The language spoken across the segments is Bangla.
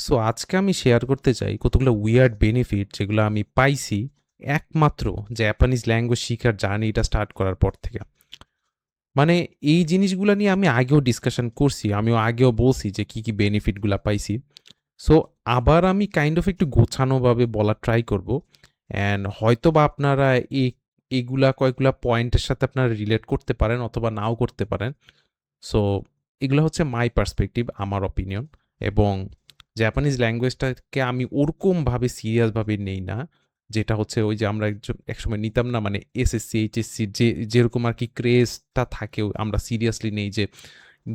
সো আজকে আমি শেয়ার করতে চাই কতগুলো উইয়ার্ড বেনিফিট যেগুলো আমি পাইছি একমাত্র জাপানিজ ল্যাঙ্গুয়েজ শিখার জার্নিটা স্টার্ট করার পর থেকে। মানে এই জিনিসগুলো নিয়ে আমি আগেও ডিসকাশন করছি, আমিও আগেও বলছি যে কি কি বেনিফিটগুলো পাইছি। সো আবার আমি কাইন্ড অফ একটু গোছানোভাবে বলার ট্রাই করব। অ্যান্ড হয়তো বা আপনারা এই এগুলা কয়েকগুলা পয়েন্টের সাথে আপনারা রিলেট করতে পারেন অথবা নাও করতে পারেন। সো এগুলো হচ্ছে মাই পার্সপেক্টিভ, আমার অপিনিয়ন। এবং জাপানিজ ল্যাঙ্গুয়েজটাকে আমি ওরকমভাবে সিরিয়াসভাবে নেই না, যেটা হচ্ছে ওই যে আমরা একসময় নিতাম না, মানে এসএসসি এইচএসসি যেরকম আর কি ক্রেজটা থাকে আমরা সিরিয়াসলি নেই যে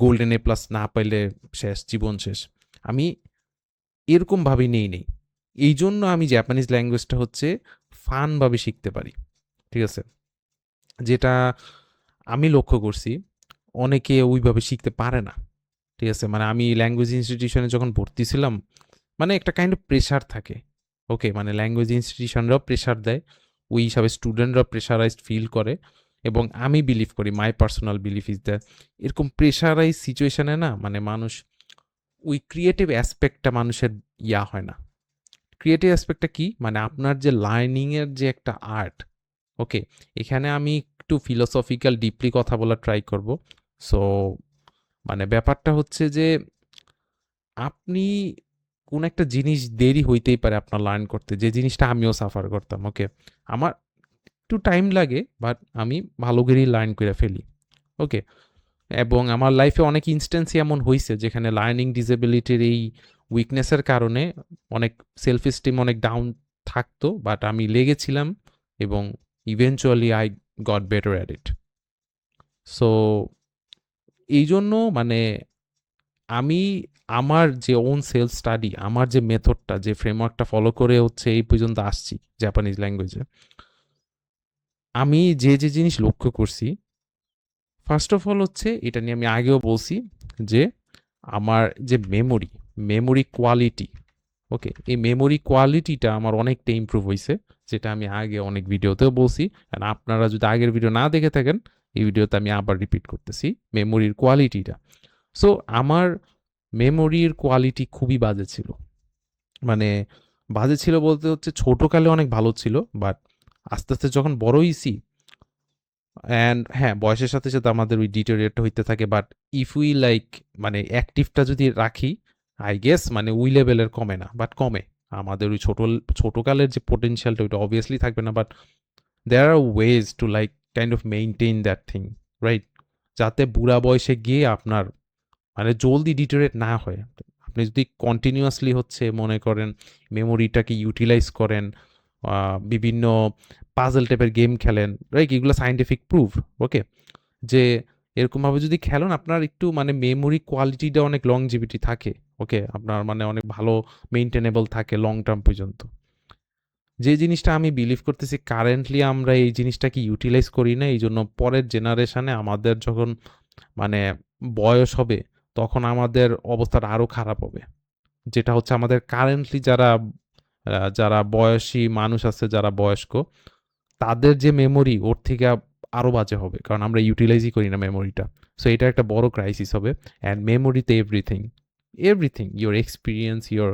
গোল্ডেন এ প্লাস না পাইলে শেষ, জীবন শেষ। আমি এরকমভাবেই নেই। এই জন্য আমি জাপানিজ ল্যাঙ্গুয়েজটা হচ্ছে ফানভাবে শিখতে পারি। ঠিক আছে? যেটা আমি লক্ষ্য করছি অনেকে ওইভাবে শিখতে পারে না। ঠিক আছে? মানে আমি ল্যাঙ্গুয়েজ ইনস্টিটিউশনে যখন ভর্তি ছিলাম, মানে একটা কাইন্ড অফ প্রেশার থাকে। ওকে? মানে ল্যাঙ্গুয়েজ ইনস্টিটিউশনরাও প্রেশার দেয়। ওই হিসাবে স্টুডেন্টরা প্রেশারাইজড ফিল করে। এবং আমি বিলিভ করি, my personal belief is that এরকম প্রেশারাইজ সিচুয়েশনে না, মানে মানুষ ওই ক্রিয়েটিভ অ্যাসপেক্টটা মানুষের হয় না। ক্রিয়েটিভ অ্যাসপেক্টটা কি? মানে আপনার যে লার্নিং এর যে একটা আর্ট, ওকে? এখানে আমি একটু ফিলোসফিক্যাল ডিপলি কথা বলার ট্রাই করব। সো মানে ব্যাপারটা হচ্ছে যে আপনি কোন একটা জিনিস দেরি হইতেই পারে আপনার লার্ন করতে, যে জিনিসটা আমিও সাফার করতাম। ওকে? আমার একটু টাইম লাগে, বাট আমি ভালো করেই লার্ন করে ফেলি। ওকে? এবং আমার লাইফে অনেক ইনস্ট্যান্সই এমন হইছে যেখানে লার্নিং ডিসেবিলিটির এই উইকনেসের কারণে অনেক সেলফ এস্টিম অনেক ডাউন থাকতো, বাট আমি লেগেছিলাম এবং eventually I got better at it. So এই জন্য মানে আমি আমার যে ওন সেলফ স্টাডি, আমার যে মেথডটা, যে ফ্রেমওয়ার্কটা ফলো করে হচ্ছে এই পর্যন্ত আসছি জাপানিজ ল্যাঙ্গুয়েজে, আমি যে জিনিস লক্ষ্য করছি, ফার্স্ট অফ অল হচ্ছে এটা নিয়ে আমি আগেও বলছি যে আমার যে মেমোরি কোয়ালিটি, ওকে, এই মেমোরি কোয়ালিটিটা আমার অনেকটা ইমপ্রুভ হয়েছে, যেটা আমি আগে অনেক ভিডিওতেও বলছি। আর আপনারা যদি আগের ভিডিও না দেখে থাকেন, এই ভিডিওতে আমি আবার রিপিট করতেছি মেমোরির কোয়ালিটিটা। সো আমার মেমোরির কোয়ালিটি খুবই বাজে ছিল। মানে বাজে ছিল বলতে হচ্ছে ছোটকালে অনেক ভালো ছিল, বাট আস্তে আস্তে যখন বড় হইছি, অ্যান্ড হ্যাঁ, বয়সের সাথে সাথে আমাদের ওই ডিটোরিয়েটটা হইতে থাকে, বাট ইফ উই লাইক মানে অ্যাক্টিভটা যদি রাখি, আই গেস মানে ওই লেভেলের কমে না, বাট কমে। আমাদের ওই ছোটকালের যে পোটেনশিয়ালটা ওইটা অবভিয়াসলি থাকবে না, but there are ways to like kind of maintain that thing, right? যাতে বুড়া বয়সে গিয়ে আপনার মানে জলদি ডিটোরিয়েট না হয়। আপনি যদি কন্টিনিউয়াসলি হচ্ছে মনে করেন মেমোরিটাকে ইউটিলাইজ করেন, বিভিন্ন পাজল টাইপের গেম খেলেন, রাইট? এগুলো সায়েন্টিফিক প্রুফ। ওকে? যে এরকমভাবে যদি খেলেন আপনার একটু মানে মেমোরি কোয়ালিটিটা অনেক লংজিভিটি থাকে। ওকে? আপনার মানে অনেক ভালো মেইনটেনেবল থাকে লং টার্ম পর্যন্ত। যে জিনিসটা আমি বিলিভ করতেছি কারেন্টলি আমরা এই জিনিসটাকে ইউটিলাইজ করি না। এইজন্য পরের জেনারেশনে আমাদের যখন মানে বয়স হবে, তখন আমাদের অবস্থাটা আরো খারাপ হবে। যেটা হচ্ছে আমাদের কারেন্টলি যারা বয়সী মানুষ আছে, যারা বয়স্ক, তাদের যে মেমোরি ওর থেকে আরো বাজে হবে। কারণ আমরা ইউটিলাইজই করি না মেমোরিটা। সো এটা একটা বড় ক্রাইসিস হবে। অ্যান্ড মেমোরিতে everything, your experience, your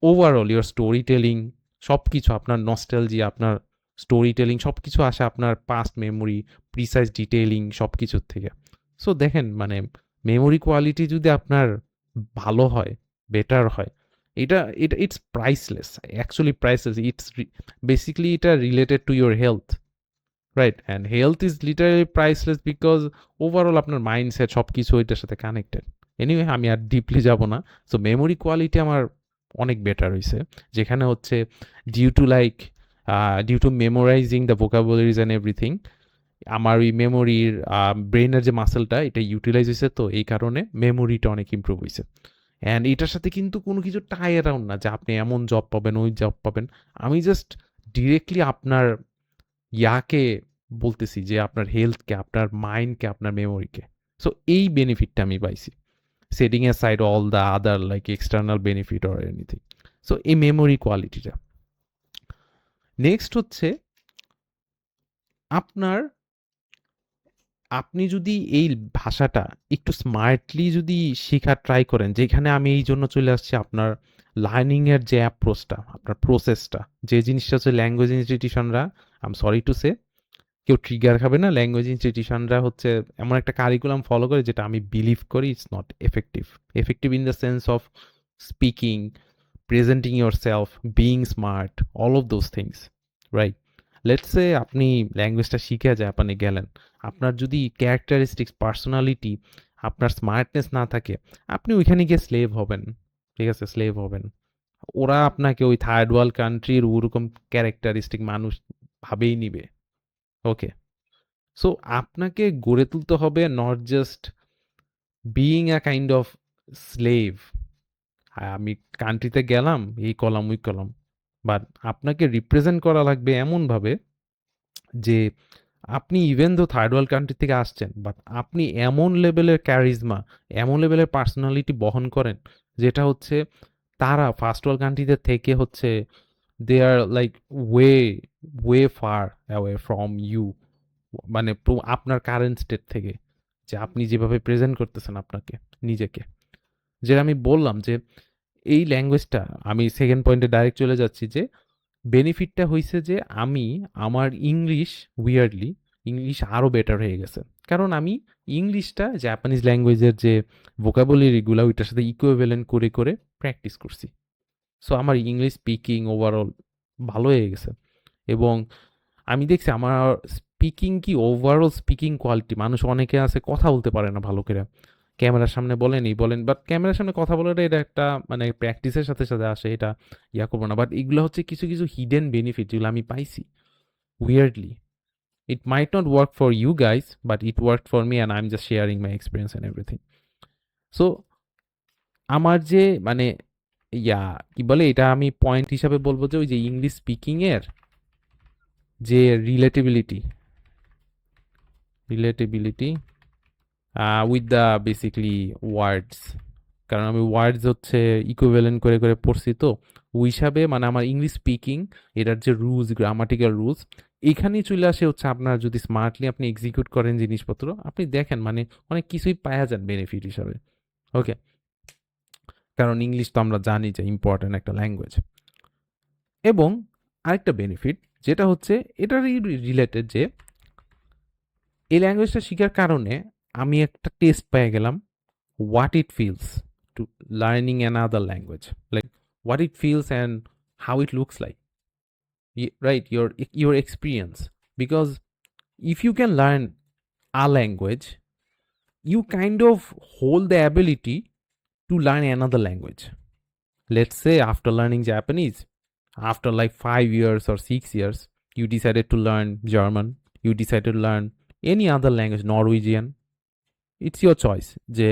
overall, your story telling, সবকিছু আপনার নস্টালজিয়া, আপনার স্টোরি টেলিং সবকিছু আসে আপনার পাস্ট মেমোরি, প্রিসাইজ ডিটেইলিং সবকিছুর থেকে। সো দেখেন মানে মেমোরি কোয়ালিটি যদি আপনার ভালো হয়, বেটার হয়, এটা it's priceless. Actually priceless. It's basically এটা related to your health, right? And health is literally priceless because overall আপনার মাইন্ডসেট সবকিছু এটার সাথে কানেক্টেড। এনিওয়ে আমি আর ডিপলি যাব না। সো মেমোরি কোয়ালিটি আমার অনেক বেটার হইছে। যেখানে হচ্ছে due to like due to memorizing the vocabularies and everything, আমার ওই মেমোরির ব্রেইনের যে মাসেলটা এটা ইউটিলাইজ হইছে, তো এই কারণে মেমোরিটা অনেক ইমপ্রুভ হইছে। অ্যান্ড এটার সাথে কিন্তু কোনো কিছু টাই অ্যারাউন্ড না যে আপনি এমন জব পাবেন, ওই জব পাবেন। আমি জাস্ট ডিরেক্টলি আপনার ইয়াকে বলতেছি যে আপনার হেলথকে, আপনার মাইন্ডকে, আপনার মেমোরিকে। সো এই বেনিফিটটা আমি পাইছি। Setting aside all the other like external benefit or anything. So এই মেমোরি কোয়ালিটিটা। নেক্সট হচ্ছে আপনার, আপনি যদি এই ভাষাটা একটু স্মার্টলি যদি শেখার ট্রাই করেন, যেখানে আমি এই জন্য চলে আসছি আপনার লার্নিংয়ের যে অ্যাপ্রোচটা, আপনার প্রসেসটা, যে জিনিসটা হচ্ছে ল্যাঙ্গুয়েজ ইনস্টিটিউশনরা, I am sorry to say, কেউ ট্রিগার খাবে না, ল্যাঙ্গুয়েজ ইনস্টিটিউশনরা হচ্ছে এমন একটা কারিকুলাম ফলো করে যেটা আমি বিলিভ করি it's not effective. Effective in the sense of speaking, presenting your self, being smart, all of those things, right? Let's say আপনি ল্যাঙ্গুয়েজটা শিখে জাপানে গেলেন, আপনার যদি ক্যারেক্টারিস্টিক্স, পার্সোনালিটি, আপনার স্মার্টনেস না থাকে, আপনি ওইখানে গিয়ে স্লেভ হবেন, ঠিক আছে? স্লেভ হবেন। ওরা আপনাকে ওই থার্ড ওয়ার্ল্ড কান্ট্রির ওরকম ক্যারেক্টারিস্টিক মানুষ ভাবেই নিবে। ওকে, সো আপনাকে গড়ে তুলতে হবে not just being a kind of slave. আমি কান্ট্রিতে গেলাম, এই কলাম ওই কলাম, বাট আপনাকে রিপ্রেজেন্ট করা লাগবে এমনভাবে যে আপনি even though third world country থেকে আসছেন, বাট আপনি এমন লেভেলের ক্যারিজমা, এমন লেভেলের পার্সোনালিটি বহন করেন যেটা হচ্ছে তারা ফার্স্ট ওয়ার্ল্ড কান্ট্রিতে থেকে হচ্ছে they are like way way far away from you, মানে আপনার কারেন্ট স্টেট থেকে, যে আপনি যেভাবে প্রেজেন্ট করতেছেন আপনাকে নিজেকে। যেটা আমি বললাম যে এই ল্যাঙ্গুয়েজটা, আমি সেকেন্ড পয়েন্টে ডাইরেক্ট চলে যাচ্ছি, যে বেনিফিটটা হইছে যে আমি আমার ইংলিশ, উইয়ার্ডলি ইংলিশ আরও বেটার হয়ে গেছে, কারণ আমি ইংলিশটা জাপানিজ ল্যাঙ্গুয়েজের যে ভোকাবুলারিগুলো ওইটার সাথে ইকুইভ্যালেন্ট করে করে প্র্যাকটিস করছি। সো আমার ইংলিশ স্পিকিং ওভারঅল ভালো হয়ে গেছে। এবং আমি দেখছি আমার স্পিকিং কি ওভারঅল স্পিকিং কোয়ালিটি, মানুষ অনেকে আছে কথা বলতে পারে না ভালো করে, ক্যামেরার সামনে বলেন এই বলেন, বাট ক্যামেরার সামনে কথা বলাটা এটা একটা মানে প্র্যাকটিসের সাথে সাথে আসে, এটা ইয়া করবো না, বাট এগুলো হচ্ছে কিছু কিছু হিডেন বেনিফিট যেগুলো আমি পাইছি weirdly. It might not work for you guys, but it work for me and I am just sharing my experience and everything. So আমার যে মানে ইয়া কি বলে এটা, আমি পয়েন্ট হিসাবে বলবো যে ওই যে ইংলিশ স্পিকিং এর যে রিলেটেবিলিটি, রিলেটেবিলিটি উইথ দ্য বেসিকলি ওয়ার্ডস, কারণ আমি ওয়ার্ডস হচ্ছে ইকুইভ্যালেন্ট করে করে পড়ছি, তো ওই হিসাবে মানে আমার ইংলিশ স্পিকিং এটার যে রুলস, গ্রামাটিক্যাল রুলস, এখানেই চলে আসে হচ্ছে আপনার যদি স্মার্টলি আপনি এক্সিকিউট করেন জিনিসপত্র, আপনি দেখেন মানে অনেক কিছুই পাওয়া যান বেনিফিট হিসাবে। ওকে, কারণ ইংলিশ তো আমরা জানি যে ইম্পর্ট্যান্ট একটা ল্যাঙ্গুয়েজ। এবং আরেকটা বেনিফিট যেটা হচ্ছে এটারই রিলেটেড, যে এই ল্যাঙ্গুয়েজটা শেখার কারণে আমি একটা টেস্ট পেয়ে গেলাম what it feels to learning another language, like what it feels and how it looks like. Right, your experience, because if you can learn a language, you kind of hold the ability to learn another language. Let's say after learning Japanese, after like 5 years or 6 years, you decided to learn German, you decided to learn any other language, Norwegian, it's your choice, যে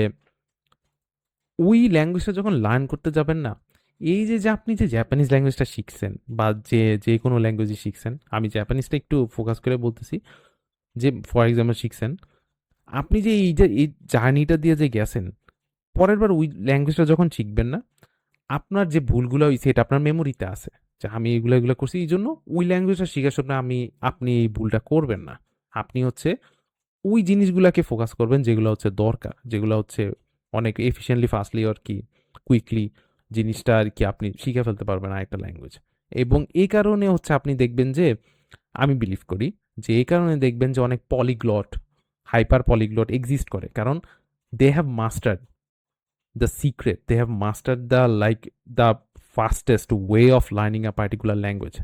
ওই ল্যাঙ্গুয়েজটা যখন লার্ন করতে যাবেন না, এই যে আপনি যে জাপানিজ ল্যাঙ্গুয়েজটা শিখছেন বা যে যে কোনো ল্যাঙ্গুয়েজই শিখছেন, আমি জাপানিজটা একটু ফোকাস করে বলতেছি, যে ফর এক্সাম্পল শিখছেন, আপনি যে এই জার্নিটা দিয়ে যে গেছেন, পরের বার ওই ল্যাঙ্গুয়েজটা যখন শিখবেন না, আপনার যে ভুলগুলো হয়েছে এটা আপনার মেমোরিতে আছে, যে আমি এগুলো এগুলো করছি, এই জন্য ওই ল্যাঙ্গুয়েজটা শেখার সময় আপনি এই ভুলটা করবেন না। আপনি হচ্ছে ওই জিনিসগুলোকে ফোকাস করবেন যেগুলো হচ্ছে দরকার, যেগুলো হচ্ছে অনেক এফিসিয়েন্টলি, ফাস্টলি আর কি কুইকলি জিনিসটা আর কি আপনি শিখে ফেলতে পারবেন আরেকটা ল্যাঙ্গুয়েজ। এবং এই কারণে হচ্ছে আপনি দেখবেন যে, আমি বিলিভ করি যে এই কারণে দেখবেন যে অনেক পলিগ্লট, হাইপার পলিগ্লট এক্সিস্ট করে, কারণ they have mastered the secret, they have mastered the like the fastest way of learning a particular language.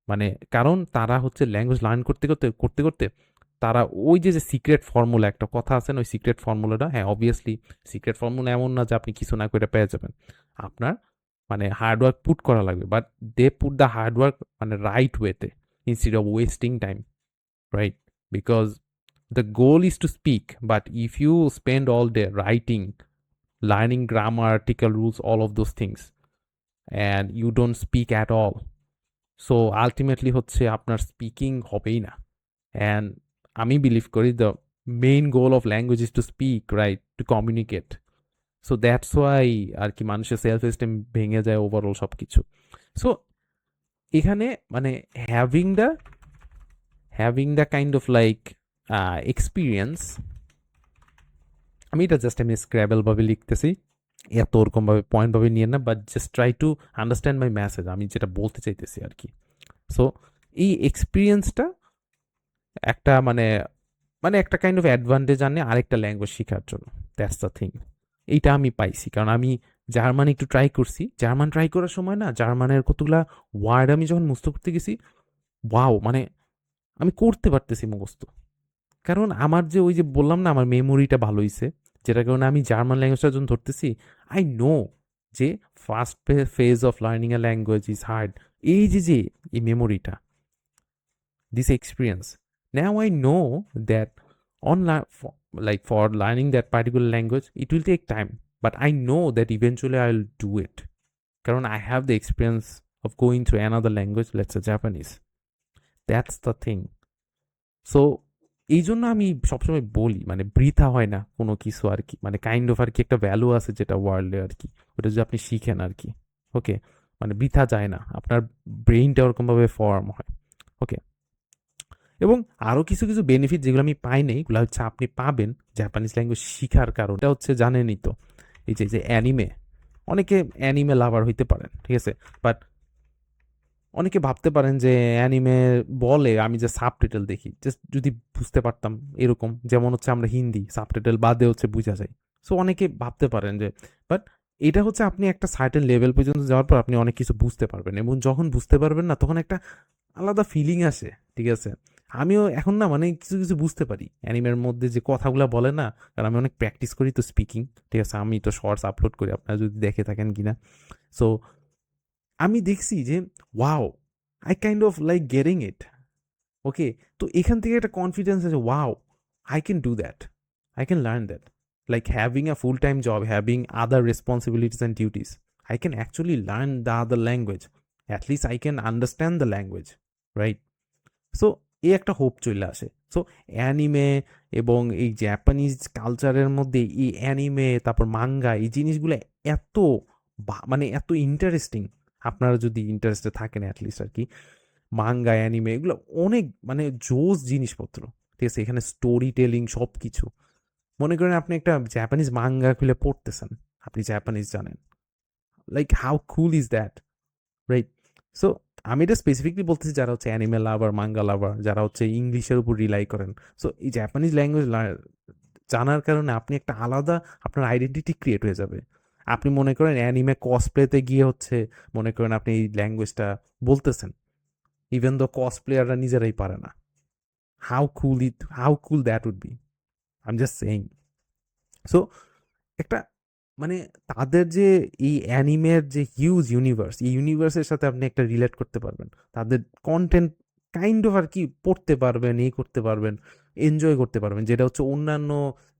মানে কারণ তারা হচ্ছে ল্যাঙ্গুয়েজ লার্ন করতে করতে করতে করতে তারা ওই যে সিক্রেট ফর্মুলা, একটা কথা আছে না, ওই সিক্রেট ফর্মুলাটা, হ্যাঁ অবভিয়াসলি সিক্রেট ফর্মুলা এমন না যে আপনি কিছু না করে পেয়ে যাবেন, আপনার মানে হার্ডওয়ার্ক পুট করা লাগবে, but they put the hard work মানে রাইট ওয়েতে instead of wasting time, right? Because the goal is to speak, but if you spend all day writing, learning grammar, article rules, all of those things, and you don't speak at all, so ultimately হচ্ছে আপনার স্পিকিং হবেই না। অ্যান্ড আমি বিলিভ করি the main goal of language is to speak, right, to communicate. So that's why আর কি মানুষের সেলফ এস্টিম ভেঙে যায় ওভারঅল সব কিছু। সো এখানে মানে having the kind of like experience, আমি এটা জাস্ট আমি স্ক্র্যাবেল ভাবে লিখতেছি, এত ওরকমভাবে পয়েন্টভাবে নিয়ে না, but just try to understand my message, আমি যেটা বলতে চাইতেছি আর কি। সো এই এক্সপিরিয়েন্সটা একটা মানে মানে একটা কাইন্ড অফ অ্যাডভান্টেজ আনে আরেকটা ল্যাঙ্গুয়েজ শেখার জন্য। That's the thing. এইটা আমি পাইছি কারণ আমি জার্মান একটু ট্রাই করছি। জার্মান ট্রাই করার সময় না জার্মানের কতগুলা ওয়ার্ড আমি যখন মুখস্থ করতে গেছি, ওয়াও মানে আমি করতে পারতেছি মুখস্থ। কারণ আমার যে ওই যে বললাম না আমার মেমোরিটা ভালো হইছে, যেটার কারণে আমি জার্মান ল্যাঙ্গুয়েজটা যখন ধরতেছি, আই নো যে first phase of learning A language is hard. এই যে এই মেমোরিটা, this experience, now I know that like for learning that particular language it will take time, but I know that eventually I'll do it কারণ I have the experience of going through another language, let's say Japanese. That's the thing. So এই জন্য আমি সবসময় বলি মানে বৃথা হয় না কোনো কিছু আর কি, মানে কাইন্ড অফ আর কি একটা ভ্যালু আছে যেটা ওয়ার্ল্ডে আর কি, ওটা যদি আপনি শিখেন আর কি। ওকে, মানে বৃথা যায় না, আপনার ব্রেইনটা ওরকমভাবে ফর্ম হয়। ওকে, এবং আরও কিছু কিছু বেনিফিট যেগুলো আমি পাই নাই, এগুলো হচ্ছে আপনি পাবেন জাপানিজ ল্যাঙ্গুয়েজ শিখার কারণ। এটা হচ্ছে জানেনই তো, এই যে অ্যানিমে, অনেকে অ্যানিমে লাভার হইতে পারেন, ঠিক আছে, বাট অনেকে ভাবতে পারেন যে অ্যানিমে বলে আমি যে সাবটাইটেল দেখি, জাস্ট যদি বুঝতে পারতাম এরকম, যেমন হচ্ছে আমরা হিন্দি সাবটাইটেল বাদে হচ্ছে বুঝা যায়। সো অনেকে ভাবতে পারেন যে, বাট এটা হচ্ছে আপনি একটা সার্টেন লেভেল পর্যন্ত যাওয়ার পর আপনি অনেক কিছু বুঝতে পারবেন, এবং যখন বুঝতে পারবেন না তখন একটা আলাদা ফিলিং আসে, ঠিক আছে। আমিও এখন না মানে কিছু কিছু বুঝতে পারি অ্যানিমের মধ্যে যে কথাগুলো বলে না, কারণ আমি অনেক প্র্যাকটিস করি তো স্পিকিং, ঠিক আছে, আমি তো শর্টস আপলোড করি, আপনারা যদি দেখে থাকেন কিনা। সো আমি দেখছি যে wow, I kind of like getting it. Okay, তো এখান থেকে একটা কনফিডেন্স আছে, wow I can do that, I can learn that, like having a full time job, having other responsibilities and duties, I can actually learn the other language, at least I can understand the language, right. So এই একটা হোপ চলে আসে। সো অ্যানিমে এবং এই জাপানিজ কালচারের মধ্যে এই অ্যানিমে তারপর মাঙ্গা এই জিনিসগুলো এত মানে এত ইন্টারেস্টিং, আপনারা যদি ইন্টারেস্টে থাকেন অ্যাটলিস্ট আর কি, মাঙ্গা অ্যানিমে এগুলো অনেক মানে জোস জিনিসপত্র, ঠিক আছে, এখানে স্টোরি টেলিং সব কিছু। মনে করেন আপনি একটা জাপানিজ মাঙ্গা খুলে পড়তেছেন, আপনি জাপানিজ জানেন, like how cool is that, right. So আমি এটা স্পেসিফিকলি বলতেছি যারা হচ্ছে অ্যানিমে লাভার, মাঙ্গা লাভার, যারা হচ্ছে ইংলিশের উপর রিলাই করেন। সো এই জাপানিজ ল্যাঙ্গুয়েজ জানার কারণে আপনি একটা আলাদা আপনার আইডেন্টিটি ক্রিয়েট হয়ে যাবে। আপনি মনে করেন অ্যানিমে কসপ্লেতে গিয়ে হচ্ছে মনে করেন আপনি এই ল্যাঙ্গুয়েজটা বলতেছেন, ইভেন দো কসপ্লেয়াররা নিজেরাই পারে না। How cool that would be, I am just saying. So একটা মানে তাদের যে এই অ্যানিমের যে হিউজ ইউনিভার্স, এই ইউনিভার্সের সাথে আপনি একটা রিলেট করতে পারবেন, তাদের কন্টেন্ট কাইন্ড অফ আর কি পড়তে পারবেন, এই করতে পারবেন, এনজয় করতে পারবেন, যেটা হচ্ছে অন্যান্য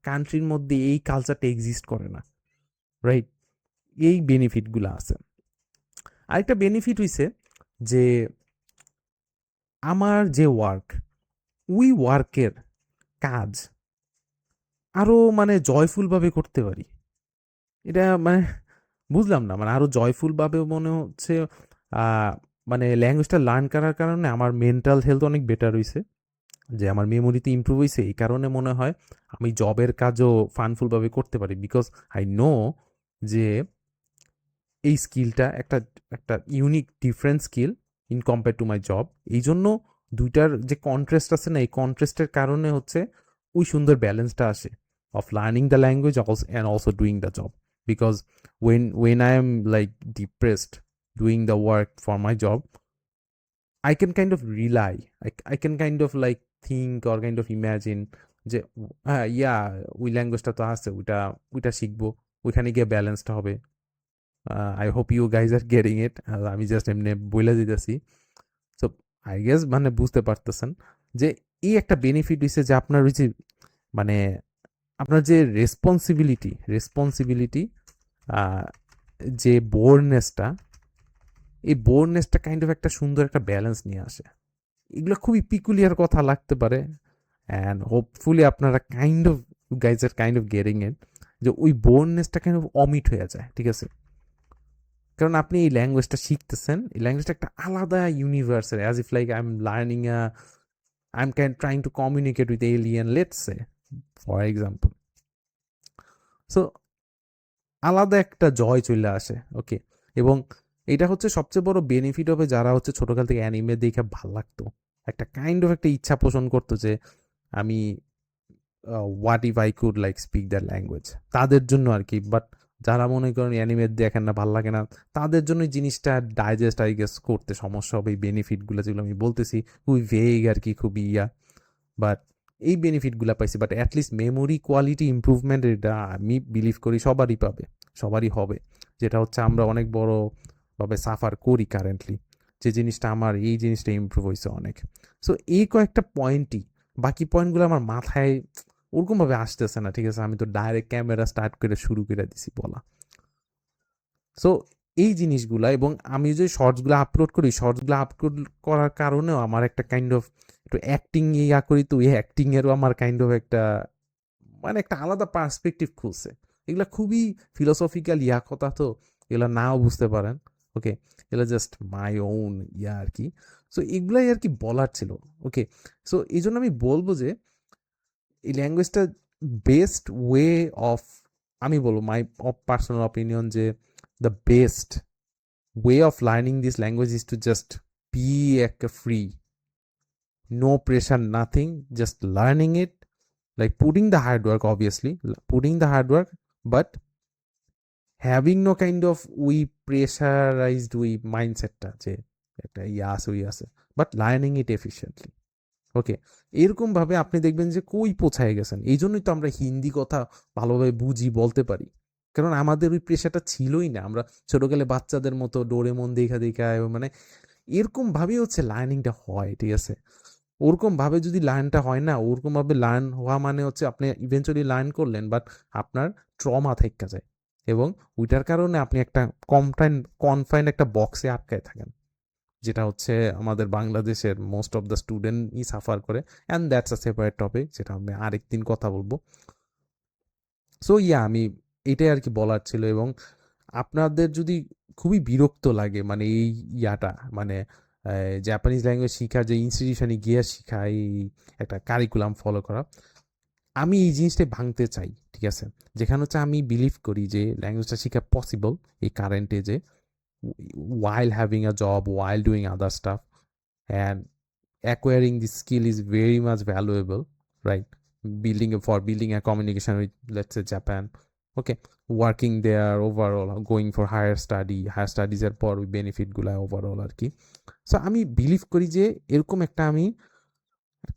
কান্ট্রির মধ্যে এই কালচারটা এক্সিস্ট করে না, রাইট। এই বেনিফিটগুলো আছে। আরেকটা বেনিফিট হইছে যে আমার যে ওয়ার্ক, ওই ওয়ার্কের কাজ আরো মানে জয়ফুলভাবে করতে পারি। এটা মানে বুঝলাম না, মানে আরো জয়ফুল ভাবে মনে হচ্ছে আহ, মানে ল্যাঙ্গুয়েজটা লার্ন করার কারণে আমার মেন্টাল হেলথ অনেক বেটার হয়েছে, যে আমার মেমোরিতে ইমপ্রুভ হয়েছে, এই কারণে মনে হয় আমি জবের কাজও ফানফুল ভাবে করতে পারি, বিকজ আই নো যে এই স্কিলটা একটা একটা unique different skill in compare to my job. এই জন্য দুইটার যে কন্ট্রাস্ট আছে না, এই কন্ট্রাস্টের কারণে হচ্ছে ওই সুন্দর ব্যালেন্সটা আসে of learning the language and also doing the job, because when I am like depressed doing the work for my job, I can kind of rely, I can kind of like think or kind of imagine যে হ্যাঁ ইয়া ওই ল্যাঙ্গুয়েজটা তো আছে, ওইটা ওইটা শিখবো, ওইখানে গিয়ে ব্যালেন্সটা হবে। I hope you guys are getting it, আমি জাস্ট এমনি বইলা দিতেছি। সো আই গেস মানে বুঝতে পারতেছেন যে এই একটা বেনিফিট হইছে যে আপনার ওই যে মানে আপনার যে রেসপন্সিবিলিটি যে বোরনেসটা, এই বোরনেসটা কাইন্ড অফ একটা সুন্দর একটা ব্যালেন্স নিয়ে আসে। এগুলো খুবই পিকুলিয়ার কথা লাগতে পারে, অ্যান্ড হোপফুলি আপনারা kind of guys R kind of getting ইট, যে ওই বোরনেসটা কাইন্ড অফ অমিট হয়ে যায়, ঠিক আছে। কারণ আপনি এই ল্যাঙ্গুয়েজটা শিখতেছেন, এই ল্যাঙ্গুয়েজটা একটা আলাদা ইউনিভার্সের, as if like I am learning I am trying to communicate with alien, let's say for example. So আলাদা একটা জয় চলে আসে। ওকে, এবং এটা হচ্ছে সবচেয়ে বড় বেনিফিট হবে যারা হচ্ছে ছোটকাল থেকে অ্যানিমে দেখে ভাল লাগতো, একটা কাইন্ড অফ একটা ইচ্ছা পোষণ করতো যে আমি what if I could like speak that language, তাদের জন্য আর কি। বাট যারা মনে করেন অ্যানিমে দেখেন না, ভাল লাগে না, তাদের জন্য এই জিনিসটা ডাইজেস্ট আই গেস করতে সমস্যা হবে। এই বেনিফিটগুলো যেগুলো আমি বলতেছি খুবই ভেগ আর কি, খুবই বাট এই বেনিফিটগুলো পাইছি। But at least memory quality improvement এটা আমি বিলিভ করি সবারই পাবে, সবারই হবে। যেটা হচ্ছে আমরা অনেক বড়ভাবে সাফার করি কারেন্টলি, যে জিনিসটা আমার এই জিনিসটা ইম্প্রুভ হয়েছে অনেক। সো এই কয়েকটা পয়েন্টই, বাকি পয়েন্টগুলো আমার মাথায় ওরকমভাবে আসতেছে না। ঠিক আছে, আমি তো ডাইরেক্ট ক্যামেরা স্টার্ট করে শুরু করে দিছি বলা। সো এই জিনিসগুলা, এবং আমি যে শর্টসগুলো আপলোড করি, শর্টসগুলো আপলোড করার কারণেও আমার একটা কাইন্ড অফ একটু অ্যাক্টিং করি, তো এই অ্যাক্টিংয়েরও আমার কাইন্ড অফ একটা মানে একটা আলাদা পার্সপেক্টিভ খুলছে। এগুলা খুবই ফিলোসফিক্যাল কথা, তো এগুলা নাও বুঝতে পারেন। ওকে, এগুলা জাস্ট মাই ওন আর কি। সো এগুলাই আর কি বলার ছিল। ওকে, সো এই জন্য আমি বলবো যে এই ল্যাঙ্গুয়েজটা বেস্ট ওয়ে অফ, আমি বলবো মাই পার্সোনাল অপিনিয়ন, যে the best way of learning this language is to just be a free, no pressure, nothing, just learning it, like putting the hard work, obviously putting the hard work, but having no kind of we pressurized we mindsetটা যে একটা আছে, বাট লার্নিং ইট এফিশিয়েন্টলি। ওকে, এরকম ভাবে আপনি দেখবেন যে কই পৌঁছায় গেছেন। এই জন্যই তো আমরা হিন্দি কথা ভালোভাবে বুঝি, বলতে পারি, কারণ আমাদের ওই প্রেশারটা ছিলই না। আমরা ছোটকালে বাচ্চাদের মতো ডোরেমন দেখা দেখা মানে এরকম ভাবেই হচ্ছে লার্নিংটা হয়। ঠিক আছে, ওরকম ভাবে যদি লার্নটা হয় না, ওরকম ভাবে লার্ন হওয়া মানে হচ্ছে আপনি ইভেনচুয়ালি লার্ন করলেন, বাট আপনার ট্রমা থেকে যায়, এবং ওইটার কারণে আপনি একটা কনফাইন্ড একটা বক্সে আটকায় থাকেন, যেটা হচ্ছে আমাদের বাংলাদেশের মোস্ট অফ দ্য স্টুডেন্টই সাফার করে। And that's a separate topic, যেটা আমি আরেকদিন কথা বলবো। সো আমি এটাই আর কি বলার ছিল। এবং আপনাদের যদি খুবই বিরক্ত লাগে মানে এই মানে জাপানিজ ল্যাঙ্গুয়েজ শেখার যে ইনস্টিটিউশনে গিয়ে শেখা, এই একটা কারিকুলাম ফলো করা, আমি এই জিনিসটাই ভাঙতে চাই। ঠিক আছে, যেখানে হচ্ছে আমি বিলিভ করি যে ল্যাঙ্গুয়েজটা শেখা পসিবল এই কারেন্ট এজে, while having a job, while doing other stuff, and acquiring this skill is very much valuable, right? Building a communication with, let's say, Japan. Okay, working there overall, going for higher studies এর পর ওই বেনিফিট গুলা ওভারঅল আর কি। সো আমি বিলিভ করি যে এরকম একটা আমি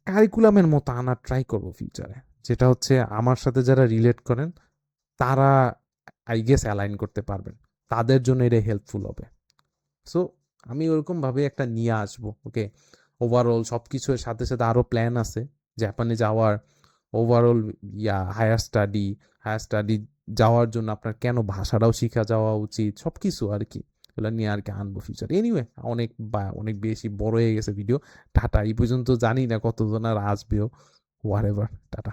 কারিকুলামের মতো আনার ট্রাই করবো ফিউচারে, যেটা হচ্ছে আমার সাথে যারা রিলেট করেন তারা আই গেস অ্যালাইন করতে পারবেন, তাদের জন্য এটা হেল্পফুল হবে। সো আমি ওরকমভাবে একটা নিয়ে আসবো। ওকে, ওভারঅল সব কিছুর সাথে সাথে আরও প্ল্যান আছে জাপানে যাওয়ার। ওভারঅল হায়ার স্টাডি যাওয়ার জন্য আপনার কেন ভাষাটাও শিখা যাওয়া উচিত, সব কিছু আর কি, এগুলো নিয়ে আর কি আনবো ফিউচার। এনিওয়ে, অনেক বেশি বড় হয়ে গেছে ভিডিও। টাটা, এই পর্যন্ত জানি না কতজন আর আসবেও। Whatever, tata.